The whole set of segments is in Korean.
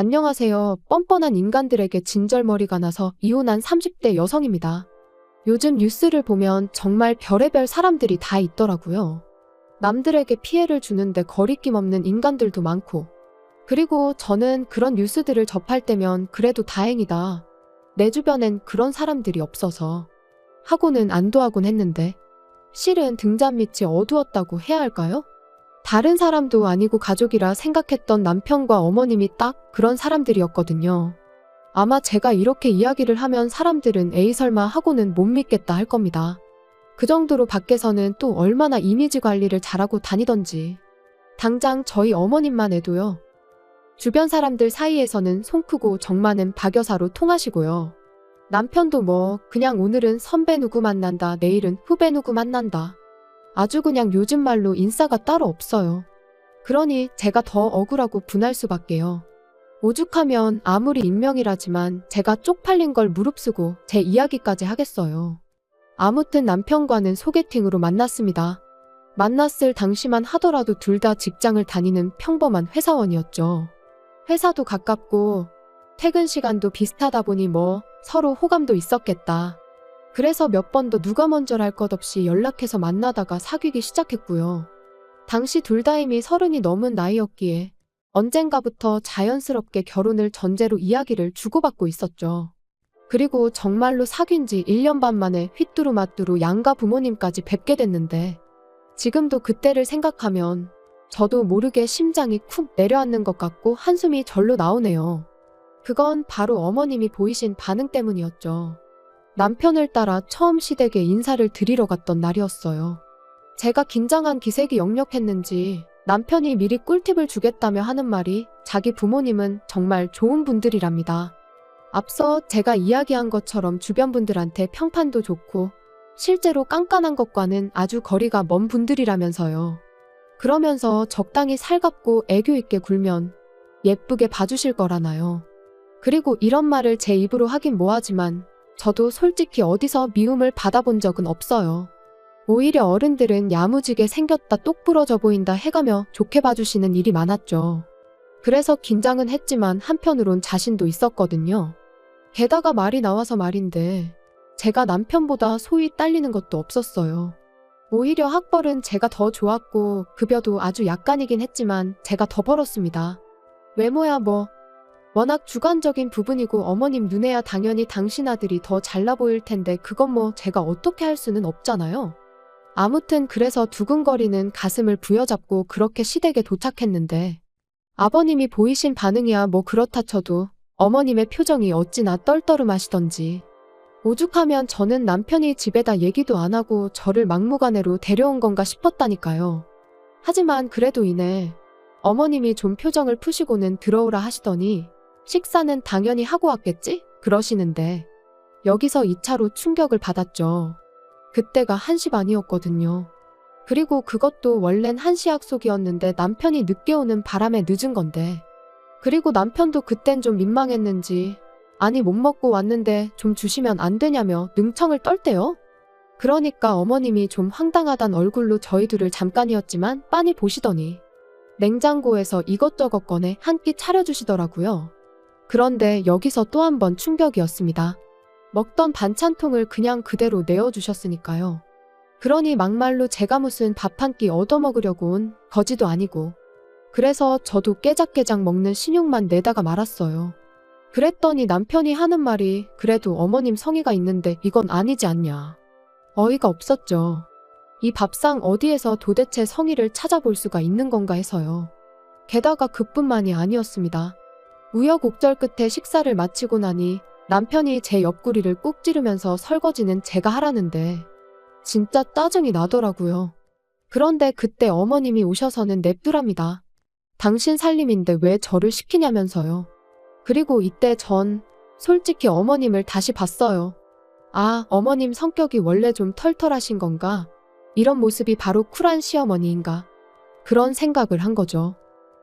안녕하세요. 뻔뻔한 인간들에게 진절머리가 나서 이혼한 30대 여성입니다. 요즘 뉴스를 보면 정말 별의별 사람들이 다 있더라고요. 남들에게 피해를 주는데 거리낌 없는 인간들도 많고. 그리고 저는 그런 뉴스들을 접할 때면 그래도 다행이다. 내 주변엔 그런 사람들이 없어서 하고는 안도하곤 했는데 실은 등잔밑이 어두웠다고 해야 할까요? 다른 사람도 아니고 가족이라 생각했던 남편과 어머님이 딱 그런 사람들이었거든요. 아마 제가 이렇게 이야기를 하면 사람들은 에이 설마 하고는 못 믿겠다 할 겁니다. 그 정도로 밖에서는 또 얼마나 이미지 관리를 잘하고 다니던지. 당장 저희 어머님만 해도요. 주변 사람들 사이에서는 손 크고 정 많은 박여사로 통하시고요. 남편도 뭐 그냥 오늘은 선배 누구 만난다, 내일은 후배 누구 만난다. 아주 그냥 요즘 말로 인싸가 따로 없어요. 그러니 제가 더 억울하고 분할 수밖에요. 오죽하면 아무리 익명이라지만 제가 쪽팔린 걸 무릅쓰고 제 이야기까지 하겠어요. 아무튼 남편과는 소개팅으로 만났습니다. 만났을 당시만 하더라도 둘 다 직장을 다니는 평범한 회사원이었죠. 회사도 가깝고 퇴근 시간도 비슷하다 보니 뭐 서로 호감도 있었겠다. 그래서 몇 번도 누가 먼저랄 것 없이 연락해서 만나다가 사귀기 시작했고요. 당시 둘 다 이미 30이 넘은 나이였기에 언젠가부터 자연스럽게 결혼을 전제로 이야기를 주고받고 있었죠. 그리고 정말로 사귄 지 1년 반 만에 휘뚜루마뚜루 양가 부모님까지 뵙게 됐는데 지금도 그때를 생각하면 저도 모르게 심장이 쿵 내려앉는 것 같고 한숨이 절로 나오네요. 그건 바로 어머님이 보이신 반응 때문이었죠. 남편을 따라 처음 시댁에 인사를 드리러 갔던 날이었어요. 제가 긴장한 기색이 역력했는지 남편이 미리 꿀팁을 주겠다며 하는 말이 자기 부모님은 정말 좋은 분들이랍니다. 앞서 제가 이야기한 것처럼 주변 분들한테 평판도 좋고 실제로 깐깐한 것과는 아주 거리가 먼 분들이라면서요. 그러면서 적당히 살갑고 애교 있게 굴면 예쁘게 봐주실 거라나요. 그리고 이런 말을 제 입으로 하긴 뭐하지만 저도 솔직히 어디서 미움을 받아본 적은 없어요. 오히려 어른들은 야무지게 생겼다 똑부러져 보인다 해가며 좋게 봐주시는 일이 많았죠. 그래서 긴장은 했지만 한편으론 자신도 있었거든요. 게다가 말이 나와서 말인데 제가 남편보다 소위 딸리는 것도 없었어요. 오히려 학벌은 제가 더 좋았고 급여도 아주 약간이긴 했지만 제가 더 벌었습니다. 외모야 뭐 워낙 주관적인 부분이고 어머님 눈에야 당연히 당신 아들이 더 잘나 보일 텐데 그건 뭐 제가 어떻게 할 수는 없잖아요. 아무튼 그래서 두근거리는 가슴을 부여잡고 그렇게 시댁에 도착했는데 아버님이 보이신 반응이야 뭐 그렇다 쳐도 어머님의 표정이 어찌나 떨떠름하시던지 오죽하면 저는 남편이 집에다 얘기도 안 하고 저를 막무가내로 데려온 건가 싶었다니까요. 하지만 그래도 이내 어머님이 좀 표정을 푸시고는 들어오라 하시더니 식사는 당연히 하고 왔겠지? 그러시는데 여기서 2차로 충격을 받았죠. 그때가 1시 반이었거든요. 그리고 그것도 원래는 1시 약속이었는데 남편이 늦게 오는 바람에 늦은 건데 그리고 남편도 그땐 좀 민망했는지 아니 못 먹고 왔는데 좀 주시면 안 되냐며 능청을 떨대요. 그러니까 어머님이 좀 황당하단 얼굴로 저희 둘을 잠깐이었지만 빤히 보시더니 냉장고에서 이것저것 꺼내 한 끼 차려주시더라고요. 그런데 여기서 또 한 번 충격이었습니다. 먹던 반찬통을 그냥 그대로 내어주셨으니까요. 그러니 막말로 제가 무슨 밥 한 끼 얻어먹으려고 온 거지도 아니고 그래서 저도 깨작깨작 먹는 신용만 내다가 말았어요. 그랬더니 남편이 하는 말이 그래도 어머님 성의가 있는데 이건 아니지 않냐. 어이가 없었죠. 이 밥상 어디에서 도대체 성의를 찾아볼 수가 있는 건가 해서요. 게다가 그뿐만이 아니었습니다. 우여곡절 끝에 식사를 마치고 나니 남편이 제 옆구리를 꾹 찌르면서 설거지는 제가 하라는데 진짜 짜증이 나더라고요. 그런데 그때 어머님이 오셔서는 냅두랍니다. 당신 살림인데 왜 저를 시키냐면서요. 그리고 이때 전 솔직히 어머님을 다시 봤어요. 아, 어머님 성격이 원래 좀 털털하신 건가? 이런 모습이 바로 쿨한 시어머니인가? 그런 생각을 한 거죠.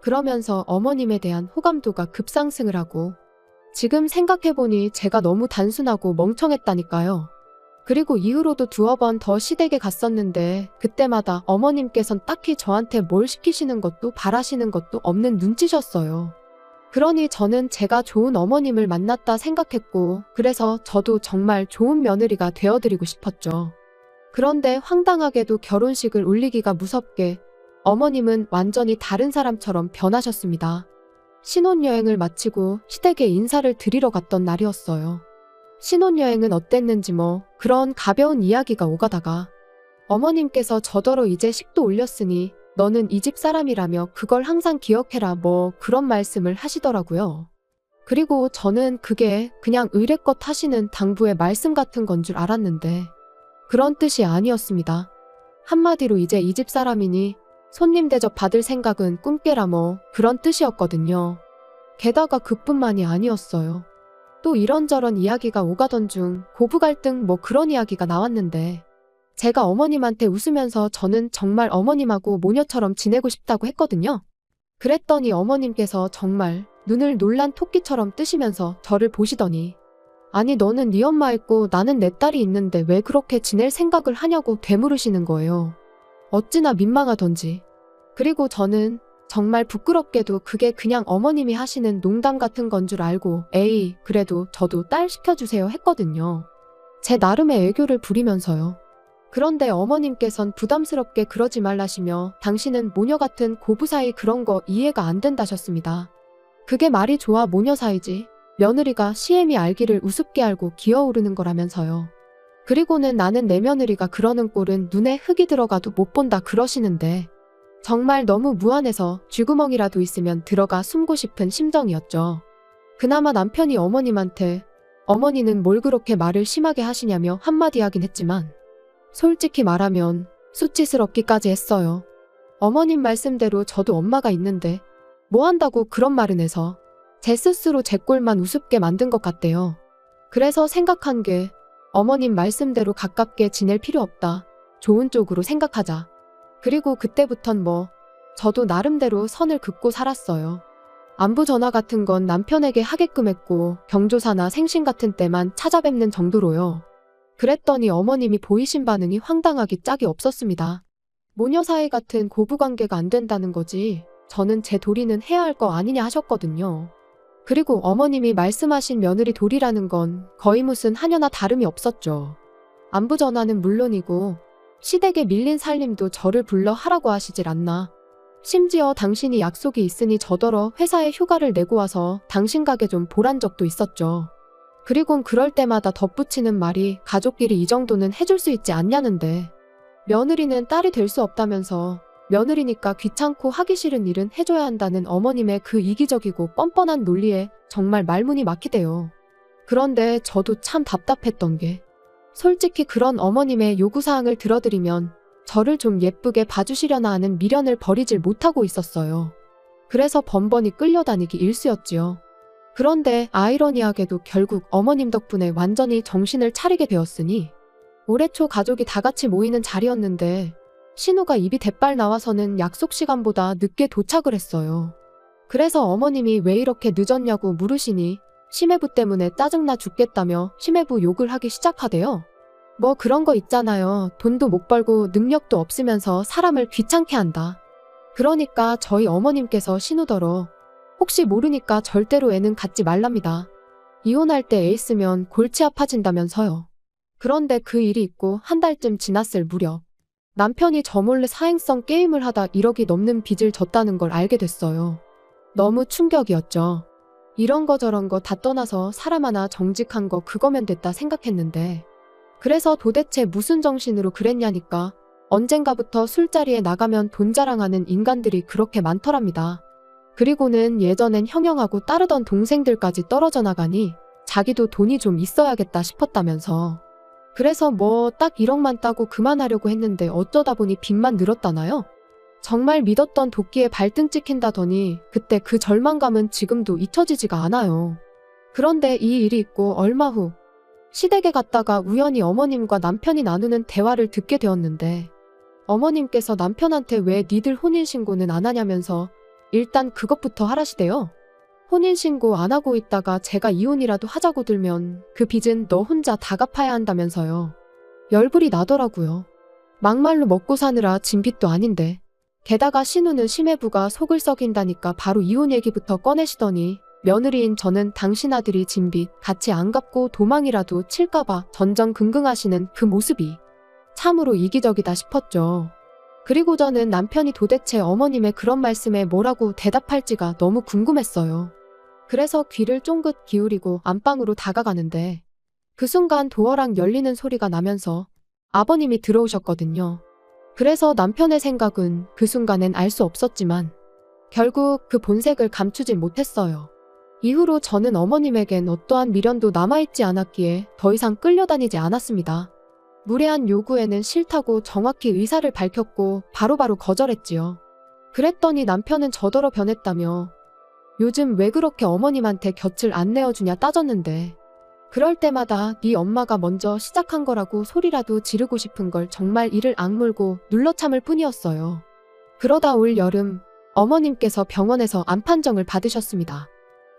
그러면서 어머님에 대한 호감도가 급상승을 하고 지금 생각해보니 제가 너무 단순하고 멍청했다니까요. 그리고 이후로도 두어 번 더 시댁에 갔었는데 그때마다 어머님께선 딱히 저한테 뭘 시키시는 것도 바라시는 것도 없는 눈치셨어요. 그러니 저는 제가 좋은 어머님을 만났다 생각했고, 그래서 저도 정말 좋은 며느리가 되어드리고 싶었죠. 그런데 황당하게도 결혼식을 올리기가 무섭게 어머님은 완전히 다른 사람처럼 변하셨습니다. 신혼여행을 마치고 시댁에 인사를 드리러 갔던 날이었어요. 신혼여행은 어땠는지 그런 가벼운 이야기가 오가다가 어머님께서 저더러 이제 식도 올렸으니 너는 이 집 사람이라며 그걸 항상 기억해라 그런 말씀을 하시더라고요. 그리고 저는 그게 그냥 의례껏 하시는 당부의 말씀 같은 건 줄 알았는데 그런 뜻이 아니었습니다. 한마디로 이제 이 집 사람이니 손님 대접 받을 생각은 꿈깨라 그런 뜻이었거든요. 게다가 그뿐만이 아니었어요. 또 이런저런 이야기가 오가던 중 고부 갈등 그런 이야기가 나왔는데 제가 어머님한테 웃으면서 저는 정말 어머님하고 모녀처럼 지내고 싶다고 했거든요. 그랬더니 어머님께서 정말 눈을 놀란 토끼처럼 뜨시면서 저를 보시더니 아니 너는 네 엄마 있고 나는 내 딸이 있는데 왜 그렇게 지낼 생각을 하냐고 되물으시는 거예요. 어찌나 민망하던지. 그리고 저는 정말 부끄럽게도 그게 그냥 어머님이 하시는 농담 같은 건 줄 알고 에이 그래도 저도 딸 시켜주세요 했거든요. 제 나름의 애교를 부리면서요. 그런데 어머님께선 부담스럽게 그러지 말라시며 당신은 모녀 같은 고부 사이 그런 거 이해가 안 된다셨습니다. 그게 말이 좋아 모녀 사이지. 며느리가 시애미 알기를 우습게 알고 기어오르는 거라면서요. 그리고는 나는 내 며느리가 그러는 꼴은 눈에 흙이 들어가도 못 본다 그러시는데 정말 너무 무안해서 쥐구멍이라도 있으면 들어가 숨고 싶은 심정이었죠. 그나마 남편이 어머님한테 어머니는 뭘 그렇게 말을 심하게 하시냐며 한마디 하긴 했지만 솔직히 말하면 수치스럽기까지 했어요. 어머님 말씀대로 저도 엄마가 있는데 뭐 한다고 그런 말은 해서 제 스스로 제 꼴만 우습게 만든 것 같대요. 그래서 생각한 게 어머님 말씀대로 가깝게 지낼 필요 없다. 좋은 쪽으로 생각하자. 그리고 그때부턴 저도 나름대로 선을 긋고 살았어요. 안부 전화 같은 건 남편에게 하게끔 했고 경조사나 생신 같은 때만 찾아뵙는 정도로요. 그랬더니 어머님이 보이신 반응이 황당하기 짝이 없었습니다. 모녀 사이 같은 고부관계가 안 된다는 거지 저는 제 도리는 해야 할 거 아니냐 하셨거든요. 그리고 어머님이 말씀하신 며느리 도리라는 건 거의 무슨 하녀나 다름이 없었죠. 안부 전화는 물론이고 시댁에 밀린 살림도 저를 불러 하라고 하시질 않나. 심지어 당신이 약속이 있으니 저더러 회사에 휴가를 내고 와서 당신 가게 좀 보란 적도 있었죠. 그리곤 그럴 때마다 덧붙이는 말이 가족끼리 이 정도는 해줄 수 있지 않냐는데 며느리는 딸이 될 수 없다면서 며느리니까 귀찮고 하기 싫은 일은 해줘야 한다는 어머님의 그 이기적이고 뻔뻔한 논리에 정말 말문이 막히대요. 그런데 저도 참 답답했던 게 솔직히 그런 어머님의 요구사항을 들어드리면 저를 좀 예쁘게 봐주시려나 하는 미련을 버리질 못하고 있었어요. 그래서 번번이 끌려다니기 일쑤였지요. 그런데 아이러니하게도 결국 어머님 덕분에 완전히 정신을 차리게 되었으니 올해 초 가족이 다 같이 모이는 자리였는데 신우가 입이 대빨 나와서는 약속 시간보다 늦게 도착을 했어요. 그래서 어머님이 왜 이렇게 늦었냐고 물으시니 심해부 때문에 짜증나 죽겠다며 심해부 욕을 하기 시작하대요. 그런 거 있잖아요. 돈도 못 벌고 능력도 없으면서 사람을 귀찮게 한다. 그러니까 저희 어머님께서 신우더러 혹시 모르니까 절대로 애는 갖지 말랍니다. 이혼할 때 애 있으면 골치 아파진다면서요. 그런데 그 일이 있고 한 달쯤 지났을 무렵 남편이 저 몰래 사행성 게임을 하다 1억이 넘는 빚을 졌다는 걸 알게 됐어요. 너무 충격이었죠. 이런 거 저런 거 다 떠나서 사람 하나 정직한 거 그거면 됐다 생각했는데 그래서 도대체 무슨 정신으로 그랬냐니까 언젠가부터 술자리에 나가면 돈 자랑하는 인간들이 그렇게 많더랍니다. 그리고는 예전엔 형형하고 따르던 동생들까지 떨어져 나가니 자기도 돈이 좀 있어야겠다 싶었다면서. 그래서 딱 1억만 따고 그만하려고 했는데 어쩌다 보니 빚만 늘었다나요? 정말 믿었던 도끼에 발등 찍힌다더니 그때 그 절망감은 지금도 잊혀지지가 않아요. 그런데 이 일이 있고 얼마 후 시댁에 갔다가 우연히 어머님과 남편이 나누는 대화를 듣게 되었는데 어머님께서 남편한테 왜 니들 혼인신고는 안 하냐면서 일단 그것부터 하라시대요. 혼인신고 안 하고 있다가 제가 이혼이라도 하자고 들면 그 빚은 너 혼자 다 갚아야 한다면서요. 열불이 나더라고요. 막말로 먹고 사느라 진 빚도 아닌데. 게다가 신우는 심해부가 속을 썩인다니까 바로 이혼 얘기부터 꺼내시더니 며느리인 저는 당신 아들이 진 빚 같이 안 갚고 도망이라도 칠까봐 전전긍긍하시는 그 모습이 참으로 이기적이다 싶었죠. 그리고 저는 남편이 도대체 어머님의 그런 말씀에 뭐라고 대답할지가 너무 궁금했어요. 그래서 귀를 쫑긋 기울이고 안방으로 다가가는데 그 순간 도어락 열리는 소리가 나면서 아버님이 들어오셨거든요. 그래서 남편의 생각은 그 순간엔 알 수 없었지만 결국 그 본색을 감추지 못했어요. 이후로 저는 어머님에겐 어떠한 미련도 남아있지 않았기에 더 이상 끌려다니지 않았습니다. 무례한 요구에는 싫다고 정확히 의사를 밝혔고 바로바로 거절했지요. 그랬더니 남편은 저더러 변했다며 요즘 왜 그렇게 어머님한테 곁을 안 내어주냐 따졌는데 그럴 때마다 네 엄마가 먼저 시작한 거라고 소리라도 지르고 싶은 걸 정말 이를 악물고 눌러 참을 뿐이었어요. 그러다 올 여름 어머님께서 병원에서 암 판정을 받으셨습니다.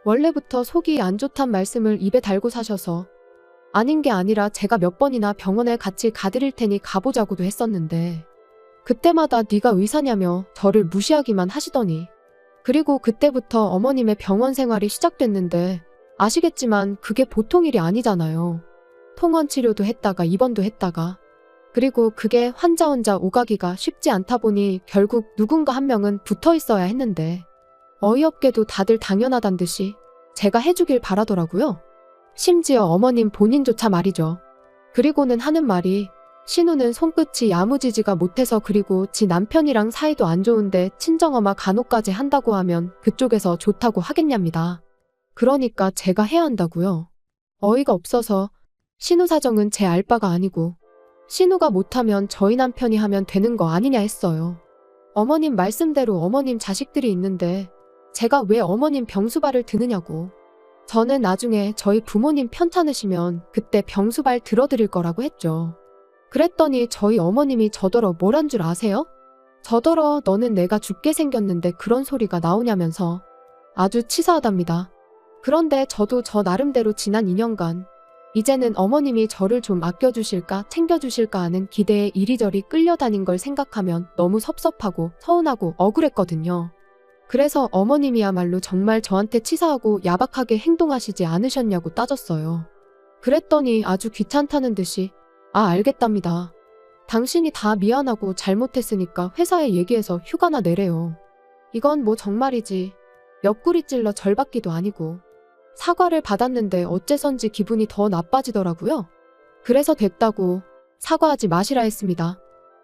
원래부터 속이 안 좋단 말씀을 입에 달고 사셔서 아닌 게 아니라 제가 몇 번이나 병원에 같이 가드릴 테니 가보자고도 했었는데 그때마다 네가 의사냐며 저를 무시하기만 하시더니 그리고 그때부터 어머님의 병원 생활이 시작됐는데 아시겠지만 그게 보통 일이 아니잖아요. 통원 치료도 했다가 입원도 했다가 그리고 그게 환자 혼자 오가기가 쉽지 않다 보니 결국 누군가 한 명은 붙어 있어야 했는데 어이없게도 다들 당연하단 듯이 제가 해주길 바라더라고요. 심지어 어머님 본인조차 말이죠. 그리고는 하는 말이 신우는 손끝이 야무지지가 못해서 그리고 지 남편이랑 사이도 안 좋은데 친정엄마 간호까지 한다고 하면 그쪽에서 좋다고 하겠냐입니다. 그러니까 제가 해야 한다고요. 어이가 없어서 신우 사정은 제 알 바가 아니고 신우가 못하면 저희 남편이 하면 되는 거 아니냐 했어요. 어머님 말씀대로 어머님 자식들이 있는데 제가 왜 어머님 병수발을 드느냐고. 저는 나중에 저희 부모님 편찮으시면 그때 병수발 들어드릴 거라고 했죠. 그랬더니 저희 어머님이 저더러 뭘 한 줄 아세요? 저더러 너는 내가 죽게 생겼는데 그런 소리가 나오냐면서 아주 치사하답니다. 그런데 저도 저 나름대로 지난 2년간 이제는 어머님이 저를 좀 아껴주실까 챙겨주실까 하는 기대에 이리저리 끌려다닌 걸 생각하면 너무 섭섭하고 서운하고 억울했거든요. 그래서 어머님이야말로 정말 저한테 치사하고 야박하게 행동하시지 않으셨냐고 따졌어요. 그랬더니 아주 귀찮다는 듯이 알겠답니다. 당신이 다 미안하고 잘못했으니까 회사에 얘기해서 휴가나 내래요. 이건 뭐 정말이지 옆구리 찔러 절받기도 아니고 사과를 받았는데 어째선지 기분이 더 나빠지더라고요. 그래서 됐다고 사과하지 마시라 했습니다.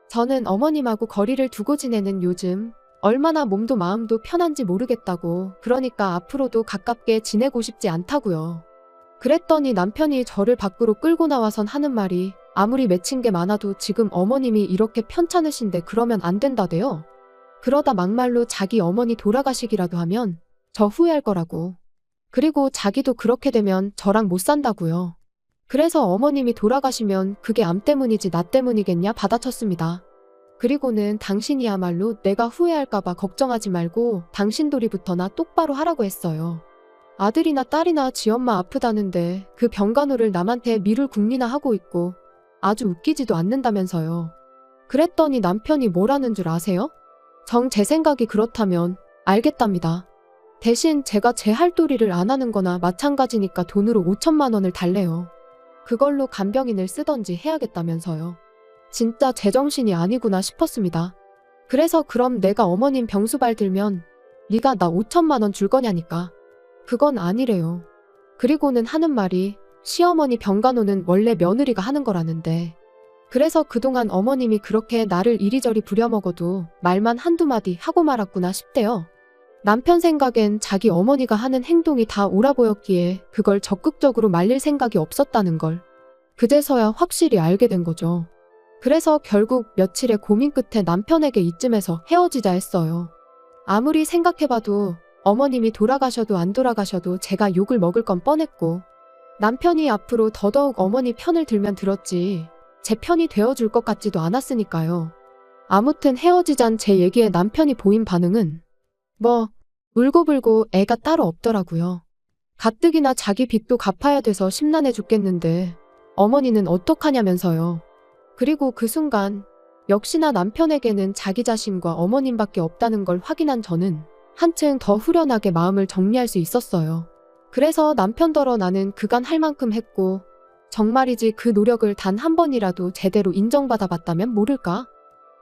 저는 어머님하고 거리를 두고 지내는 요즘 얼마나 몸도 마음도 편한지 모르겠다고 그러니까 앞으로도 가깝게 지내고 싶지 않다고요. 그랬더니 남편이 저를 밖으로 끌고 나와선 하는 말이 아무리 맺힌 게 많아도 지금 어머님이 이렇게 편찮으신데 그러면 안 된다대요. 그러다 막말로 자기 어머니 돌아가시기라도 하면 저 후회할 거라고. 그리고 자기도 그렇게 되면 저랑 못 산다고요. 그래서 어머님이 돌아가시면 그게 암 때문이지 나 때문이겠냐 받아쳤습니다. 그리고는 당신이야말로 내가 후회할까봐 걱정하지 말고 당신 도리부터나 똑바로 하라고 했어요. 아들이나 딸이나 지엄마 아프다는데 그 병간호를 남한테 미룰 궁리나 하고 있고 아주 웃기지도 않는다면서요. 그랬더니 남편이 뭐라는 줄 아세요? 정 제 생각이 그렇다면 알겠답니다. 대신 제가 제 할 도리를 안 하는 거나 마찬가지니까 돈으로 5천만 원을 달래요. 그걸로 간병인을 쓰던지 해야겠다면서요. 진짜 제정신이 아니구나 싶었습니다. 그래서 그럼 내가 어머님 병수발 들면 네가 나 5천만 원 줄 거냐니까. 그건 아니래요. 그리고는 하는 말이 시어머니 병간호는 원래 며느리가 하는 거라는데 그래서 그동안 어머님이 그렇게 나를 이리저리 부려먹어도 말만 한두 마디 하고 말았구나 싶대요. 남편 생각엔 자기 어머니가 하는 행동이 다 옳아 보였기에 그걸 적극적으로 말릴 생각이 없었다는 걸 그제서야 확실히 알게 된 거죠. 그래서 결국 며칠의 고민 끝에 남편에게 이쯤에서 헤어지자 했어요. 아무리 생각해봐도 어머님이 돌아가셔도 안 돌아가셔도 제가 욕을 먹을 건 뻔했고 남편이 앞으로 더더욱 어머니 편을 들면 들었지 제 편이 되어줄 것 같지도 않았으니까요. 아무튼 헤어지잔 제 얘기에 남편이 보인 반응은 뭐 울고불고 애가 따로 없더라고요. 가뜩이나 자기 빚도 갚아야 돼서 심란해 죽겠는데 어머니는 어떡하냐면서요. 그리고 그 순간 역시나 남편에게는 자기 자신과 어머님밖에 없다는 걸 확인한 저는 한층 더 후련하게 마음을 정리할 수 있었어요. 그래서 남편더러 나는 그간 할 만큼 했고 정말이지 그 노력을 단 한 번이라도 제대로 인정받아 봤다면 모를까?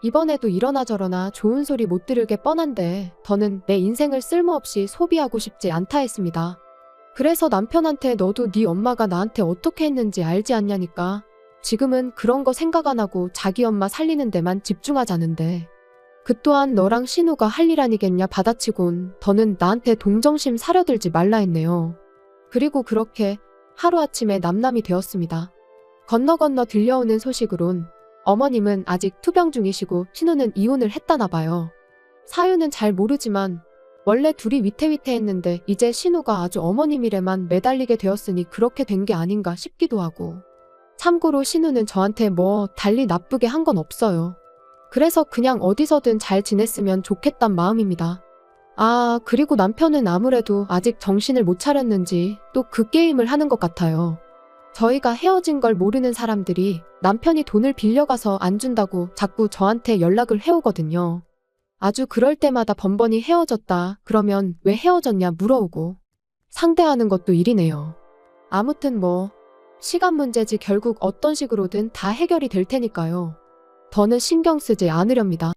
이번에도 이러나 저러나 좋은 소리 못 들을 게 뻔한데 더는 내 인생을 쓸모없이 소비하고 싶지 않다 했습니다. 그래서 남편한테 너도 네 엄마가 나한테 어떻게 했는지 알지 않냐니까. 지금은 그런 거 생각 안 하고 자기 엄마 살리는 데만 집중하자는데 그 또한 너랑 신우가 할 일 아니겠냐 받아치곤 더는 나한테 동정심 사려들지 말라 했네요. 그리고 그렇게 하루아침에 남남이 되었습니다. 건너 들려오는 소식으론 어머님은 아직 투병 중이시고 신우는 이혼을 했다나 봐요. 사유는 잘 모르지만 원래 둘이 위태위태했는데 이제 신우가 아주 어머님 일에만 매달리게 되었으니 그렇게 된 게 아닌가 싶기도 하고. 참고로 신우는 저한테 뭐 달리 나쁘게 한 건 없어요. 그래서 그냥 어디서든 잘 지냈으면 좋겠단 마음입니다. 아, 그리고 남편은 아무래도 아직 정신을 못 차렸는지 또 그 게임을 하는 것 같아요. 저희가 헤어진 걸 모르는 사람들이 남편이 돈을 빌려가서 안 준다고 자꾸 저한테 연락을 해오거든요. 아주 그럴 때마다 번번이 헤어졌다 그러면 왜 헤어졌냐 물어오고 상대하는 것도 일이네요. 아무튼 뭐 시간 문제지 결국 어떤 식으로든 다 해결이 될 테니까요. 더는 신경 쓰지 않으렵니다.